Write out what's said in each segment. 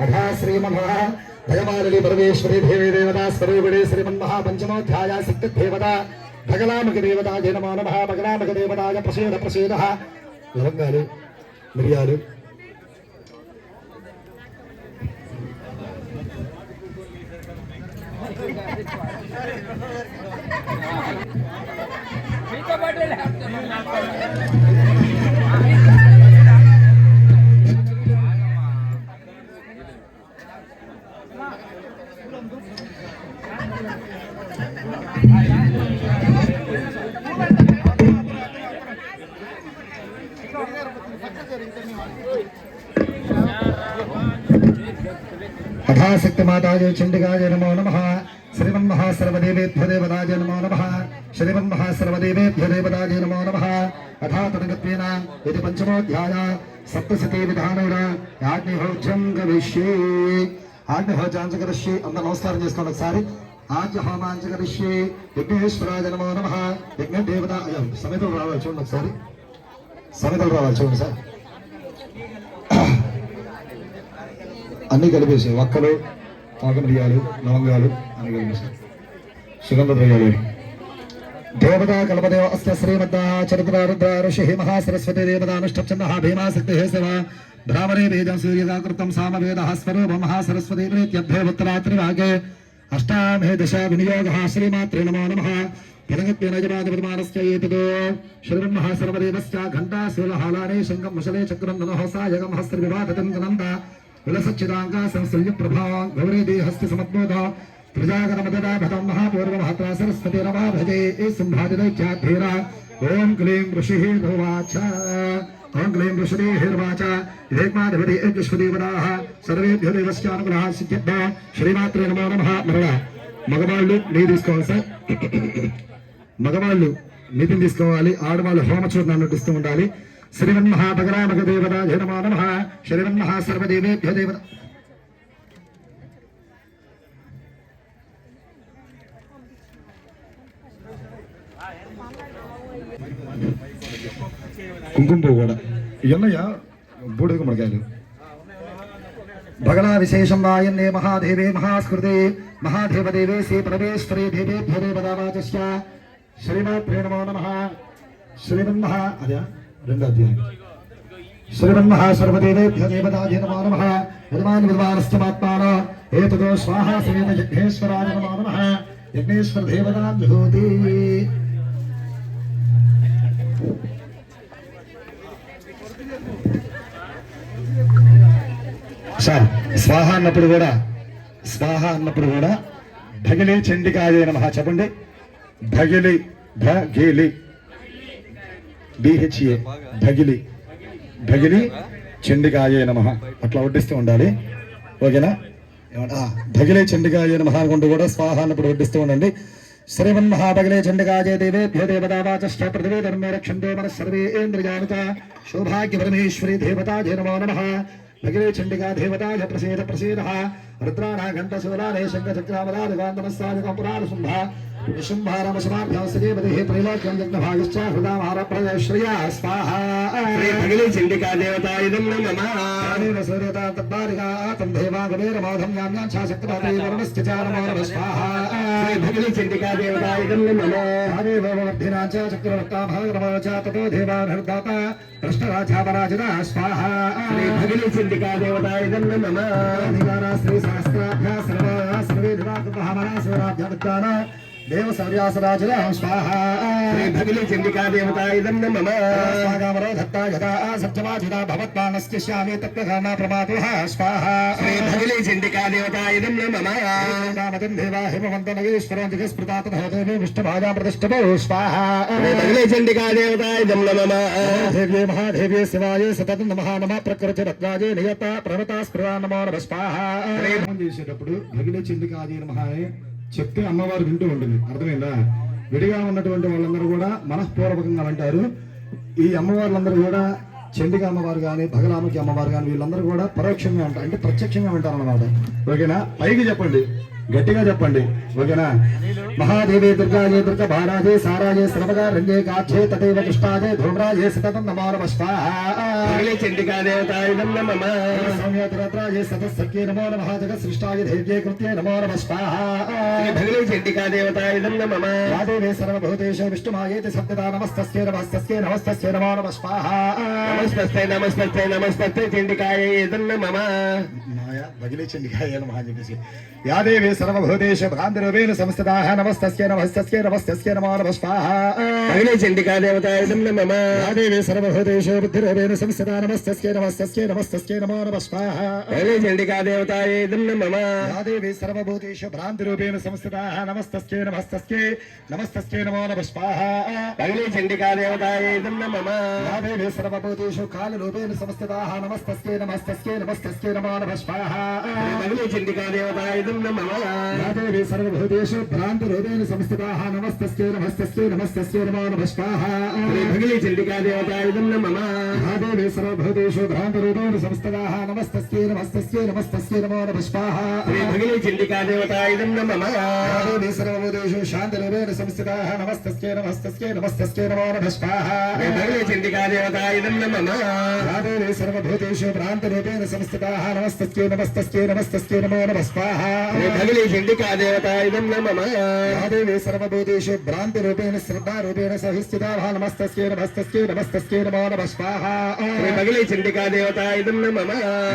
अथा श्रीमन्महा भयमालिनी परमेश्वरी देवी देवता स्वरूपिणी श्रीमन्महापञ्चमोऽध्याया सिद्धिदेवता भगलामुखि देवताय नमो नमः। भगलामुखि देवताय प्रसीदः लवंगालु मिरियालु अथाशक्ति माताजय चंडिकाय नमो नमः। श्रीमन्महासर्वदेवेभ्यो देवताय नमो नमः। श्रीमन्महासर्वदेवेभ्यो देवताय नमो नमः। अथा तदगत्वेन यदि पंचमोऽध्याय सप्तशती विधानेन याज्ञहोत्रं करिष्ये। आज्ञहोत्रांच करिष्ये अंदर नमस्कार చేసుకోండి ఒకసారి। ఆజ్ఞహోమాంచ కరిష్యే విఘ్నేశ్వరాయ నమో నమః। విఘ్న దేవత సమేతలు రావాలి చూడండి ఒకసారి, సమేతలు రావాలి చూడండి సార్। అన్ని కలిపేసి వక్కలు పాకమిరియాలు లవంగాలు అన్ని కలిపేసి సుగంధ ద్రవ్యాలు దేవతా కల్పదేవ అస్య శ్రీమద్ద చరిత్ర రుద్ర ఋషి మహాసరస్వతి దేవతానుష్టప్చందః భీమాశక్తి శివ బ్రాహ్మణే వేదం సూర్యదాకృతం సామవేదః స్వరూపం మహాసరస్వతి ప్రీత్యర్థే ఉత్తరాత్రివాగే అష్టామే దశ వినియోగः శ్రీమాత్రే నమో నమః। పినగత్వేన యజమానపదమానస్య ఏతదో శ్రీమన్మహాసర్వదేవస్య ఘంటాశూలహాలానే శంఖం ముశలే చక్రం ధనహోసాయగం హస్త్రవివాదతం గనంద విలసచ్చిదాంగా సంశ్రయ ప్రభా గౌరీ దేహస్తి సమద్బోధ ప్రజాగణమదదాభతం మహాపూర్వమహత్రా సరస్వతి రమా భజే ఏ సంభాజనైత్యాధీర ఓం క్లీం ఋషిర్వాచ ఓం క్లీం ఋషిర్వాచ ఏకమాధవతి ఏకశ్వదేవదాః సర్వేభ్యో దేవస్యానుగ్రహ సిద్ధ్యర్థ శ్రీమాత్రే నమో నమః। మరణ మగవాళ్ళు నీరు తీసుకోవాలి సార్, మగవాళ్ళు నీటిని తీసుకోవాలి, ఆడవాళ్ళు హోమచూర్ణాన్ని నటిస్తూ ఉండాలి। श्रीमन्महाभगरामक देवताय नमो नमः। श्रीमन्महासर्वदेवेभ्यो देवता కుంకుమ పువ్వు కూడా ఇవన్నయ్య బూడిద గుమ్మడికాయలు భగలా విశేషం వాయన్నే మహాదేవే మహాస్కృతే మహాదేవదేవే శ్రీ పరమేశ్వరే దేవేభ్యో దేవతావాచస్య శ్రీమాత్రే నమో నమः। శ్రీమన్మహా అదే రెండో అధ్యాయం श्रीमन्महासर्वदेवेभ्यो देवताय नमो नमः। यजमान विद्वानस्तमात्मान एतदो स्वाहा समेत यज्ञेश्वराय नमो नमः। यज्ञेश्वर देवता जुहोति సార్ స్వాహ అన్నప్పుడు కూడా భగిలి చండికాయ నమః చెప్పండి। భగిలి భగిలి బిహెచ్ఏ భగిలి భగిలి చండికాయ నమః అట్లా వడ్డిస్తూ ఉండాలి, ఓకేనా? భగిలి చండికాయ నమః అనుకుంటూ కూడా స్వాహ అన్నప్పుడు వడ్డిస్తూ ఉండండి। శ్రీమన్మహాభగిలే చండికాయ దేవేభ్యో దేవతావాచశ్చ పృథివీ ధర్మే రక్షంతే మనః సర్వేంద్రియాణి చ సౌభాగ్య పరమేశ్వరీ దేవతాయ నమో నమః। భగిలే చండికా దేవతాయ ప్రసీదః రుద్రాణా ఘంటశూలాలే శంఖచక్రామదాదిగాంతమస్సాదికంపురాలు శుంభ విశుంభారామశమాభ్యాసదేవదేహ త్రైలోక్యం జగ్నభాగశ్చ హృదామారప్రదశ్రయా స్వాహా। భగిలే చండికా దేవతాయ నమః। సూర్యతాతబ్బారిగా తం దేవాగవేరమోధం యామ్యాం ఛాశక్రతే వరుణశ్చ నమో నమః స్వాహా। భగిలే చండికా దేవతాయ నమః। హరివర్ధినా చ చక్రవర్తాభాగరమోచ తతో దేవానర్దాత కృష్ణరాజాపరాజిత స్వాహా। భగిలే చండికా దేవతాయ నమః। అధికార శ్రీ సహస్రాభ్యాస సర్వే దివాకృతమనాశ్వరాభ్యావిద్వాన देव सौर्यासराजन स्वाहा। भगिली चंडिका देवताय नमः। स्वागामरो धत्ता यदा सत्यवाचिता भवत्पानस्य श्यामे तत्त्वघाना प्रमातुः स्वाहा। भगिली चंडिका देवताय नमः। कामदं देवा हिमवन्दनगेश्वरं जगस्पृतात् भवदेवी विष्णुभाजा प्रतिष्ठतो स्वाहा। भगिली चंडिका देवताय नमः। देव्ये महादेव्ये शिवाय सततं नमः। नमः प्रकृति रत्नाजे नियता प्रणता स्पृहा नमो नमः स्वाहा। చేసేటప్పుడు భగిలి చండికాయ నమః చెప్తే అమ్మవారు వింటూ ఉంటుంది, అర్థమైందా? విడిగా ఉన్నటువంటి వాళ్ళందరూ కూడా మనఃపూర్వకంగా అంటారు। ఈ అమ్మవార్లందరూ కూడా చండిక అమ్మవారు కానీ భగలాముఖి అమ్మవారు కానీ వీళ్ళందరూ కూడా పరోక్షంగా ఉంటారు, అంటే ప్రత్యక్షంగా వింటారు అన్నమాట, ఓకేనా? పైకి చెప్పండి గట్టిగా చెప్పండి ఓకేనా. మహాదేవి దుర్గాయే దుర్గ భారాజే సారాజే సర్వగారణ్యే కాధ్యే తదేవ కృష్ణాజే ధూమ్రాజే సతతం నమో నమః స్వాహా. చండికా దేవతాయుధం నమః. సౌమ్యతరత్రాజే సతస్సఖ్యే నమో నమః. జగత్సృష్టాయ దేవ్యే కృత్యే నమో నమః స్వాహా. భగవే చండికా దేవతాయుధం నమః. యాదేవే సర్వభూతేషు విష్ణుమాయేతి సత్యదా నమస్తస్యై నమస్తస్యై నమస్తస్యై నమో నమః స్వాహా. నమస్తే నమస్తే నమస్తే చండికాయేదం నమః. మాయా భగిలే చండికాయ నమః అని చెప్పేసి యాదేవే సర్వభూతేషు భ్రాంతిరూపేణ సంస్థితాః నమస్తస్యై నమస్తస్యై నమస్తస్యై నమో నమః స్వాహా. భగవే చండికా దేవతాయుధం నమః. యాదేవే సర్వభూతేషు బుద్ధిరూపేణ సంస్థితా నమస్తస్యై నమస్తస్యై నమస్తస్యై నమో నమః స్వాహా. భగవే చండికా దేవతాయుధం నమః. యాదేవే సర్వభూతేషు భ్రాంతిరూపేణ సంస్థితాః నమస్తస్యై నమస్తస్యై నమస్తస్యై నమో నమః స్వాహా. భగవే చండికా దేవతాయుధం నమః. యాదేవే సర్వభూతేషు కాలరూపేణ సంస్థితాః నమస్తస్యై నమస్తస్యై నమస్తస్యై నమో నమః స్వాహా. భగవే చండికా దేవతాయుధం నమః. యాదేవే సర్వభూతేషు భ్రాంతిరూపేణ సంస్థితాః నమస్తస్యై నమస్తస్యై నమస్తస్యై నమో నమః స్వాహా. భగవే చండికా దేవతాయుధం నమః. యాదేవే సర్వభూతేషు భ్రాంతిరూపేణ సంస్థితాః నమస్తస్యై నమస్తస్యై నమస్తస్యై నమో నమః స్వాహా. భగవే చండికా దేవతాయుధం నమః. యాదేవే సర్వభూతేషు శాంతిరూపేణ సంస్థితాః నమస్తస్యై నమస్తస్యై నమస్తస్యై నమో నమః స్వాహా. భగవే చండికా దేవతాయుధం నమః. యాదేవే సర్వభూతేషు భ్రాంతిరూపేణ సంస్థితాః నమస్తస్యై నమస్తస్యై నమస్తస్యై నమో నమః స్వాహా. భగవే చండికా దేవతాయుధం నమః. యాదేవే సర్వభూతేషు భ్రాంతిరూపేణ శ్రద్ధారూపేణ సహిస్థితాః నమస్తస్యై నమస్తస్యై నమస్తస్యై నమో నమః స్వాహా. భగవే చండికా దేవతాయుధం నమః.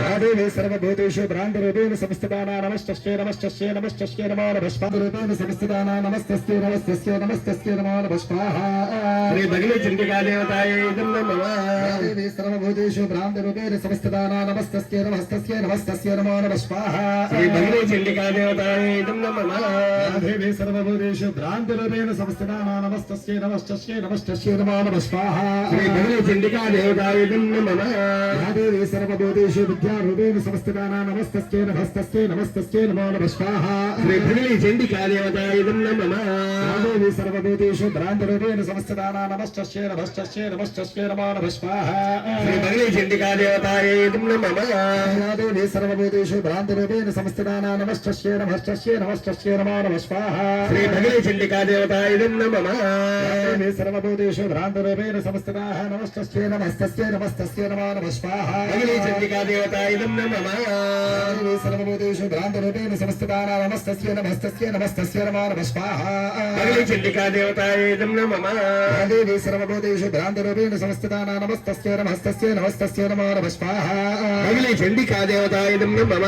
యాదేవే సర్వభూతేషు భ్రాంతిరూపేణ సంస్థితానాం నమస్తస్యై నమస్తస్యై నమస్తస్యై నమో నమః స్వాహా. సంస్థితానాం నమస్తస్యై నమస్తస్యై నమస్తస్యై నమో నమః స్వాహా. భగవే చండికా దేవతాయుధం నమః. యాదేవే సర్వభూతేషు భ్రాంతిరూపేణ సంస్థితానాం నమస్తస్యై నమస్తస్యై నమస్తస్యై నమో నమః స్వాహా. భగవే చండికా దేవతాయుధం నమః. యాదేవే సర్వభూతేషు భ్రాంతిరూపేణ సంస్థితానాం నమస్తస్యై నమస్తస్యై నమస్తస్యై నమో నమః స్వాహా. భగవే చండికా దేవతాయుధం నమః. యాదేవే సర్వభూతేషు విద్యారూపేణ సంస్థితానాం నమస్తస్యై నమస్తస్యై నమస్తస్యై నమో నమః స్వాహా. భగవే చండికా దేవతాయుధం నమః. యాదేవే సర్వభూతేషు భ్రాంతిరూపేణ సంస్థితానాం నమస్తస్యై నమస్తస్యై నమస్తస్యై నమో నమః స్వాహా. భగవే చండికా దేవతాయుధం నమః. యాదేవే సర్వభూతేషు భ్రాంతిరూపేణ సంస్థితానాం నమస్తస్యై నమస్తస్యై నమస్తస్యై నమో నమః స్వాహా. భగవే చండికా దేవతాయుధం నమః. యాదేవే సర్వభూతేషు భ్రాంతిరూపేణ సంస్థితాః నమస్తస్యై నమస్తస్యై నమస్తస్యై నమో నమః స్వాహా. భగవే చండికా దేవతాయుధం నమః. యాదేవే సర్వభూతేషు భ్రాంతిరూపేణ సంస్థితానాం నమస్తస్యై నమస్తస్యై నమస్తస్యై నమో నమః స్వాహా. భగవే చండికా దేవతాయుధం నమః. యాదేవే సర్వభూతేషు భ్రాంతిరూపేణ సంస్థితానాం నమస్తస్యై నమస్తస్యై నమస్తస్యై నమో నమః స్వాహా. భగవే చండికా దేవతాయుధం నమః.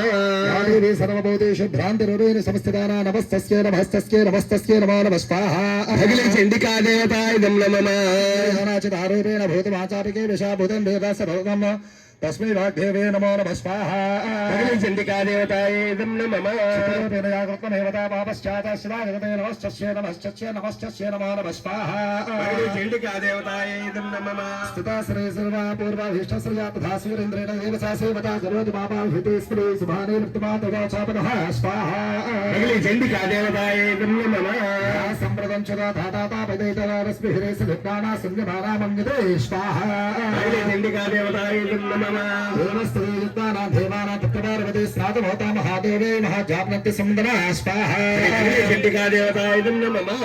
యాదేవే సర్వభూతేషు భ్రాంతిరూపేణ సంస్థితానాం నమస్తస్యై నమస్తస్యై నమస్తస్యై నమో నమః స్వాహా. భగవే చండికా దేవతాయుధం నమః. ారూపేణ భూతమాచారికే విషాభూతం వేదాస భౌతం తస్మై వాగ్దేవే నమో నమః స్వాహా. భగవే చండికా దేవతాయుధం నమః. చిత్రరూపేణ యాగృతమేవతా పాపశ్చాతశ్రాగతే నమస్తస్యై నమస్తస్యై నమస్తస్యై నమో నమః స్వాహా. భగవే చండికా దేవతాయుధం నమః. స్థితా శ్రీ సర్వా పూర్వాభీష్టశ్రయా తథా సూరేంద్రేణ దేవ సా సేవతా కరోతి పాపాభితే స్త్రీ శుభానే మృత్యుమాతగా చాపనః స్వాహా. భగవే చండికా దేవతాయుధం నమః. సంప్రదం చదా ధాతాపదైతవారస్మిహిరే సలిప్నానా శూన్యమానామన్యతే స్వాహా. భగవే చండికా దేవతాయుధం నమః. దేవస్త్రీ యుక్తానాం దేవానాం తత్పార్వతే స్నాతమోతా మహాదేవే మహాజాప్నత్తి సుందర స్వాహా. భగవే చండికా దేవతాయుధం నమః.